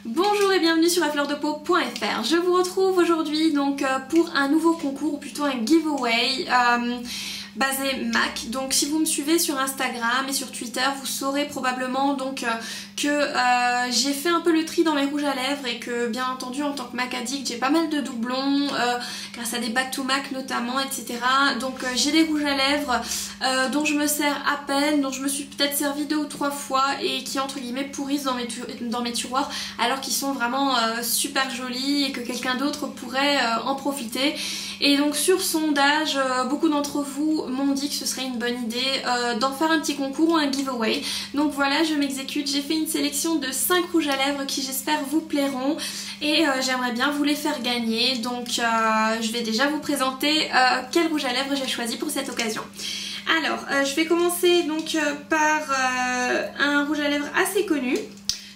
Bonjour et bienvenue sur afleurdepeau.fr. Je vous retrouve aujourd'hui donc pour un nouveau concours ou plutôt un giveaway basé MAC. Donc si vous me suivez sur Instagram et sur Twitter, vous saurez probablement donc que j'ai fait un peu le tri dans mes rouges à lèvres et que bien entendu en tant que MAC addict j'ai pas mal de doublons grâce à des back to MAC notamment, etc. Donc j'ai des rouges à lèvres dont je me sers à peine, dont je me suis peut-être servi 2 ou 3 fois et qui entre guillemets pourrissent dans mes tiroirs alors qu'ils sont vraiment super jolis et que quelqu'un d'autre pourrait en profiter. Et donc sur sondage, beaucoup d'entre vous m'ont dit que ce serait une bonne idée d'en faire un petit concours ou un giveaway. Donc voilà, je m'exécute, j'ai fait une sélection de 5 rouges à lèvres qui j'espère vous plairont et j'aimerais bien vous les faire gagner. Donc je vais déjà vous présenter quel rouge à lèvres j'ai choisi pour cette occasion. Alors je vais commencer donc par un rouge à lèvres assez connu.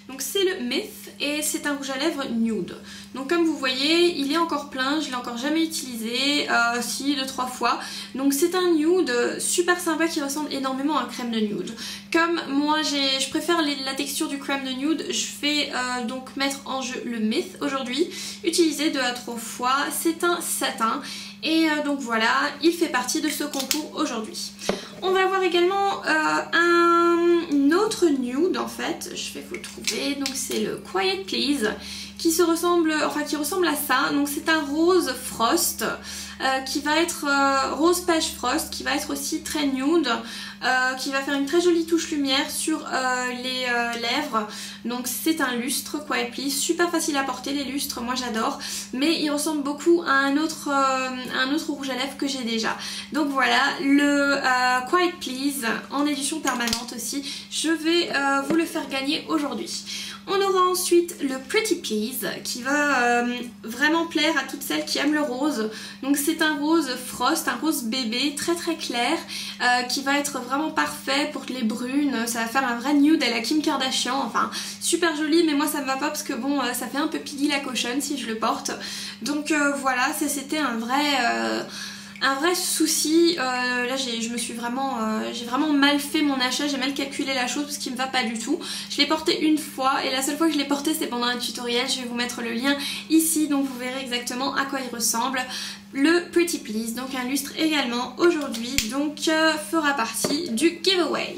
Donc c'est le Myth et c'est un rouge à lèvres nude. Donc comme vous voyez, il est encore plein, je l'ai encore jamais utilisé, si 2-3 fois. Donc c'est un nude super sympa qui ressemble énormément à un crème de nude. Comme moi je préfère la texture du crème de nude, je vais donc mettre en jeu le Myth aujourd'hui. Utilisé 2 à 3 fois, c'est un satin. Et donc voilà, il fait partie de ce concours aujourd'hui. On va voir également un autre nude en fait, je vais vous le trouver, donc c'est le Quiet Please qui ressemble à ça. Donc c'est un rose frost qui va être rose pêche frost, qui va être aussi très nude, qui va faire une très jolie touche lumière sur les lèvres. Donc c'est un lustre Quiet Please, super facile à porter les lustres, moi j'adore, mais il ressemble beaucoup à un autre rouge à lèvres que j'ai déjà. Donc voilà, le Quiet Please en édition permanente aussi, je vais vous le faire gagner aujourd'hui. On aura ensuite le Pretty Please qui va vraiment plaire à toutes celles qui aiment le rose. Donc c'est un rose frost, un rose bébé très très clair qui va être vraiment parfait pour les brunes. Ça va faire un vrai nude à la Kim Kardashian, enfin super joli, mais moi ça me va pas parce que bon ça fait un peu Piggy la cochonne si je le porte. Donc voilà, c'était un vrai souci. Là j'ai vraiment mal fait mon achat, j'ai mal calculé la chose parce qu'il me va pas du tout. Je l'ai porté une fois et la seule fois que je l'ai porté c'est pendant un tutoriel, je vais vous mettre le lien ici donc vous verrez exactement à quoi il ressemble. Le Pretty Please, donc un lustre également aujourd'hui, donc fera partie du giveaway.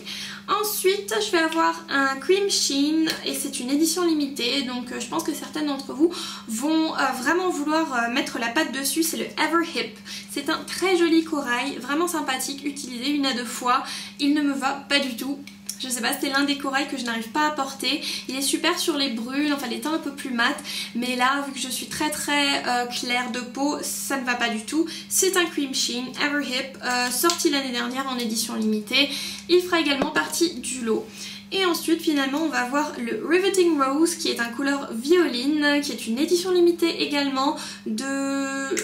Ensuite je vais avoir un Cream Sheen et c'est une édition limitée, donc je pense que certaines d'entre vous vont vraiment vouloir mettre la patte dessus. C'est le Ever Hip, c'est un très joli corail, vraiment sympathique, utilisé 1 à 2 fois, il ne me va pas du tout. Je sais pas, c'était l'un des corails que je n'arrive pas à porter. Il est super sur les brunes, enfin les teints un peu plus mat. Mais là, vu que je suis très claire de peau, ça ne va pas du tout. C'est un Cream Sheen Ever Hip, sorti l'année dernière en édition limitée. Il fera également partie du lot. Et ensuite finalement on va avoir le Riveting Rose qui est un couleur violine, qui est une édition limitée également de...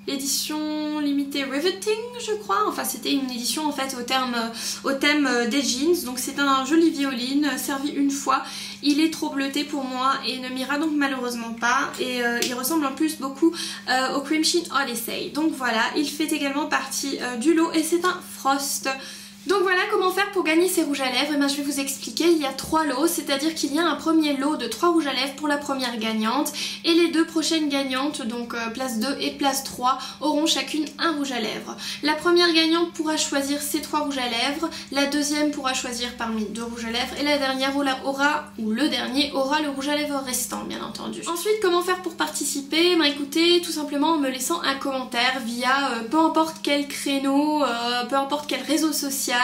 l'édition limitée Riveting je crois, enfin c'était une édition en fait au thème des jeans. Donc c'est un joli violine servi une fois, il est trop bleuté pour moi et ne m'ira donc malheureusement pas et il ressemble en plus beaucoup au Cream Sheen Odyssey. Donc voilà, il fait également partie du lot et c'est un Frost. Donc voilà comment faire pour gagner ces rouges à lèvres. Et bien je vais vous expliquer, il y a 3 lots, c'est-à-dire qu'il y a un premier lot de 3 rouges à lèvres pour la première gagnante et les 2 prochaines gagnantes, donc place 2 et place 3, auront chacune un rouge à lèvres. La première gagnante pourra choisir ses 3 rouges à lèvres, la deuxième pourra choisir parmi 2 rouges à lèvres et la dernière le dernier aura le rouge à lèvres restant bien entendu. Ensuite comment faire pour participer? Ben écoutez, tout simplement en me laissant un commentaire via peu importe quel créneau, peu importe quel réseau social,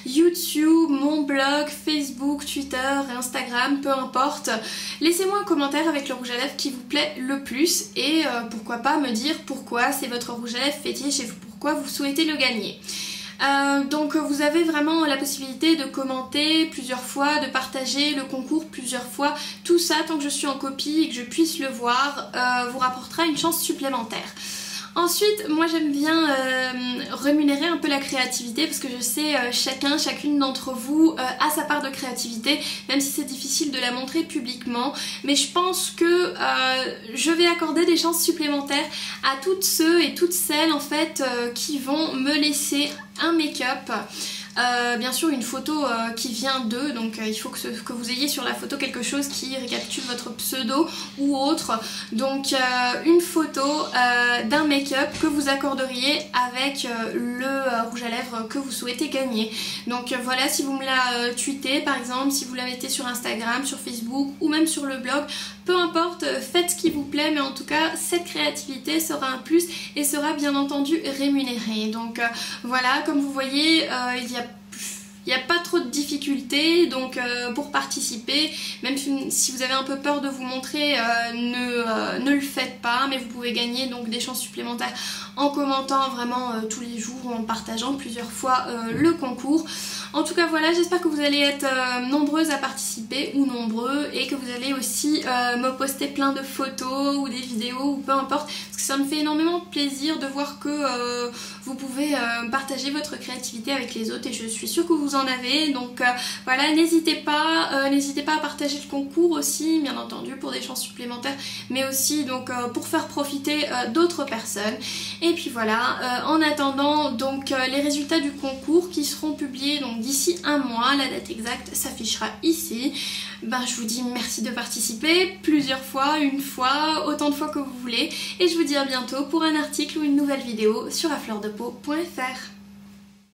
YouTube, mon blog, Facebook, Twitter, Instagram, peu importe. Laissez-moi un commentaire avec le rouge à lèvres qui vous plaît le plus et pourquoi pas me dire pourquoi c'est votre rouge à lèvres fétiche et pourquoi vous souhaitez le gagner. Donc vous avez vraiment la possibilité de commenter plusieurs fois, de partager le concours plusieurs fois. Tout ça, tant que je suis en copie et que je puisse le voir, vous rapportera une chance supplémentaire. Ensuite, moi j'aime bien rémunérer un peu la créativité parce que je sais chacune d'entre vous a sa part de créativité, même si c'est difficile de la montrer publiquement. Mais je pense que je vais accorder des chances supplémentaires à toutes ceux et toutes celles en fait qui vont me laisser un make-up bien sûr une photo qui vient d'eux, donc il faut que vous ayez sur la photo quelque chose qui récapitule votre pseudo ou autre. Donc une photo d'un make-up que vous accorderiez avec le rouge à lèvres que vous souhaitez gagner. Donc voilà, si vous me la tweetez par exemple, si vous la mettez sur Instagram, sur Facebook ou même sur le blog, peu importe, faites ce qui vous plaît, mais en tout cas cette créativité sera un plus et sera bien entendu rémunérée. Donc voilà, comme vous voyez, il n'y a pas trop de difficultés, donc pour participer, même si vous avez un peu peur de vous montrer, ne le faites pas, mais vous pouvez gagner donc des chances supplémentaires en commentant vraiment tous les jours ou en partageant plusieurs fois le concours. En tout cas voilà, j'espère que vous allez être nombreuses à participer ou nombreux et que vous allez aussi me poster plein de photos ou des vidéos ou peu importe, parce que ça me fait énormément plaisir de voir que vous pouvez partager votre créativité avec les autres et je suis sûre que vous en avez. Donc voilà, n'hésitez pas à partager le concours aussi, bien entendu pour des chances supplémentaires, mais aussi donc pour faire profiter d'autres personnes. Et puis voilà, en attendant donc les résultats du concours qui seront publiés donc d'ici un mois, la date exacte s'affichera ici. Je vous dis merci de participer plusieurs fois, une fois, autant de fois que vous voulez, et je vous dis à bientôt pour un article ou une nouvelle vidéo sur afleurdepeau.fr.